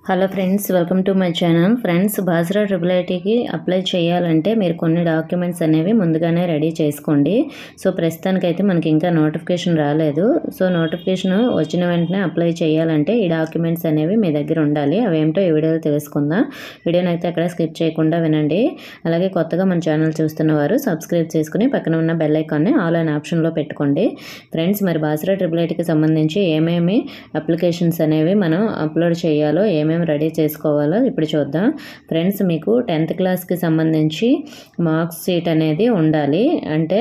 Hello friends, welcome to my channel. Friends, Basara triple ఐటీకి apply చేయాలంటే మీరు కొన్ని డాక్యుమెంట్స్ అనేవి ముందుగానే రెడీ చేసుకోండి. సో ప్రస్తుతానికైతే మనకి ఇంకా నోటిఫికేషన్ రాలేదు. సో నోటిఫికేషన్ వచ్చిన వెంటనే అప్లై చేయాలంటే ఈ డాక్యుమెంట్స్ అనేవి మీ దగ్గర ఉండాలి. అవేంటో ఈ వీడియోలో తెలుసుకుందాం. వీడియోని అయితే అక్కడ స్కిప్ చేయకుండా వినండి. అలాగే కొత్తగా మన ఛానల్ చూస్తున్న వారు సబ్స్క్రైబ్ చేసుకుని పక్కన ఉన్న బెల్ ఐకాన్ని ఆల్ అనే ఆప్షన్లో పెట్టుకోండి. ఫ్రెండ్స్, మరి బాసరా ట్రిపుల్ ఐటీకి సంబంధించి ఏమేమి అప్లికేషన్స్ అనేవి మనం అప్లోడ్ చేయాలో, ఏమేమి రెడీ చేసుకోవాలో ఇప్పుడు చూద్దాం. ఫ్రెండ్స్, మీకు 10th క్లాస్కి సంబంధించి మార్క్స్ షీట్ అనేది ఉండాలి. అంటే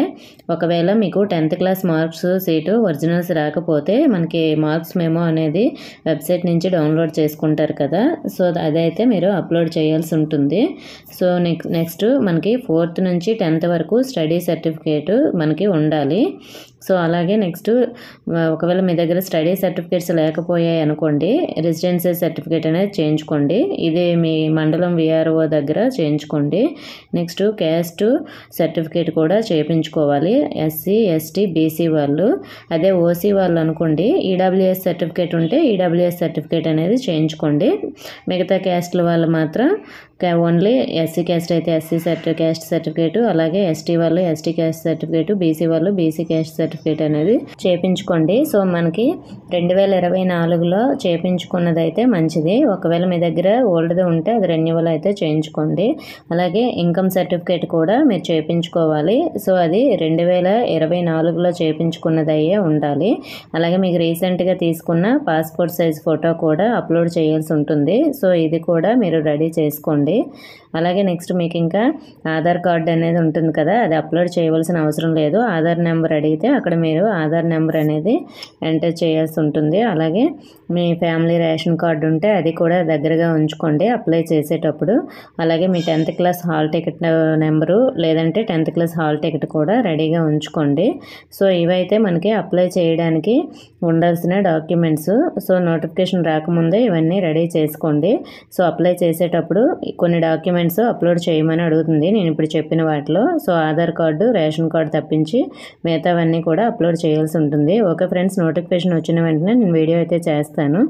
ఒకవేళ మీకు 10th class marks sheet originals రాకపోతే మనకి మార్క్స్ మెమో అనేది వెబ్సైట్ నుంచి డౌన్లోడ్ చేసుకుంటారు కదా. సో అదైతే మీరు అప్లోడ్ చేయాల్సి ఉంటుంది. సో నెక్స్ట్ మనకి 4th నుంచి 10th వరకు స్టడీ సర్టిఫికేట్ మనకి ఉండాలి. సో అలాగే నెక్స్ట్ ఒకవేళ మీ దగ్గర స్టడీ సర్టిఫికేట్స్ లేకపోయాయి అనుకోండి, రెసిడెన్సీ సర్టిఫికేట్ అనేది చేయించుకోండి. ఇది మీ మండలం విఆర్ఓ దగ్గర చేయించుకోండి. నెక్స్ట్ క్యాస్ట్ సర్టిఫికేట్ కూడా చేయించుకోవాలి. ఎస్సీ, ఎస్టీ, బీసీ వాళ్ళు. అదే ఓసీ వాళ్ళు అనుకోండి, ఈడబ్ల్యూఎస్ సర్టిఫికేట్ ఉంటే ఈడబ్ల్యూఎస్ సర్టిఫికేట్ అనేది చేయించుకోండి. మిగతా క్యాస్ట్ల వాళ్ళు మాత్రం ఓన్లీ ఎస్సీ క్యాస్ట్ అయితే ఎస్సీ క్యాస్ట్ సర్టిఫికేట్, అలాగే ఎస్టీ వాళ్ళు ఎస్టీ క్యాస్ట్ సర్టిఫికేట్, బీసీ వాళ్ళు బీసీ క్యాస్ట్ సర్టిఫికేట్ అనేది చేయించుకోండి. సో మనకి 2024లో చేయించుకున్నది అయితే మంచిది. ఒకవేళ మీ దగ్గర ఓల్డ్ది ఉంటే అది రెన్యువల్ అయితే చేయించుకోండి. అలాగే ఇన్కమ్ సర్టిఫికేట్ కూడా మీరు చేయించుకోవాలి. సో అది 2024లో చేయించుకున్నది అయ్యే ఉండాలి. అలాగే మీకు రీసెంట్గా తీసుకున్న పాస్పోర్ట్ సైజ్ ఫోటో కూడా అప్లోడ్ చేయాల్సి ఉంటుంది. సో ఇది కూడా మీరు రెడీ చేసుకోండి. అలాగే నెక్స్ట్ మీకు ఇంకా ఆధార్ కార్డు అనేది ఉంటుంది కదా, అది అప్లోడ్ చేయవలసిన అవసరం లేదు. ఆధార్ నెంబర్ అడిగితే అక్కడ మీరు ఆధార్ నెంబర్ అనేది ఎంటర్ చేయాల్సి ఉంటుంది. అలాగే మీ ఫ్యామిలీ రేషన్ కార్డు ఉంటే అది కూడా దగ్గరగా ఉంచుకోండి అప్లై చేసేటప్పుడు. అలాగే మీ 10th class hall ticket number లేదంటే 10th క్లాస్ హాల్ టికెట్ కూడా రెడీగా ఉంచుకోండి. సో ఇవైతే మనకి అప్లై చేయడానికి ఉండాల్సిన డాక్యుమెంట్స్. సో నోటిఫికేషన్ రాకముందే ఇవన్నీ రెడీ చేసుకోండి. సో అప్లై చేసేటప్పుడు కొన్ని డాక్యుమెంట్స్ అప్లోడ్ చేయమని అడుగుతుంది నేను ఇప్పుడు చెప్పిన వాటిలో. So Aadhaar card, ration card తప్పించి మిగతావన్నీ కూడా అప్లోడ్ చేయాల్సి ఉంటుంది. ఓకే ఫ్రెండ్స్, నోటిఫికేషన్ వచ్చిన వెంటనే నేను వీడియో అయితే చేస్తాను.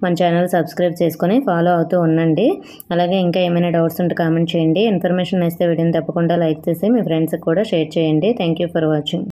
మన ఛానల్ సబ్స్క్రైబ్ చేసుకొని ఫాలో అవుతూ ఉండండి. అలాగే ఇంకా ఏమైనా డౌట్స్ ఉంటే కామెంట్ చేయండి. ఇన్ఫర్మేషన్ ఇస్తే వీడియోని తప్పకుండా లైక్ చేసి మీ ఫ్రెండ్స్కి కూడా షేర్ చేయండి. Thank you for watching.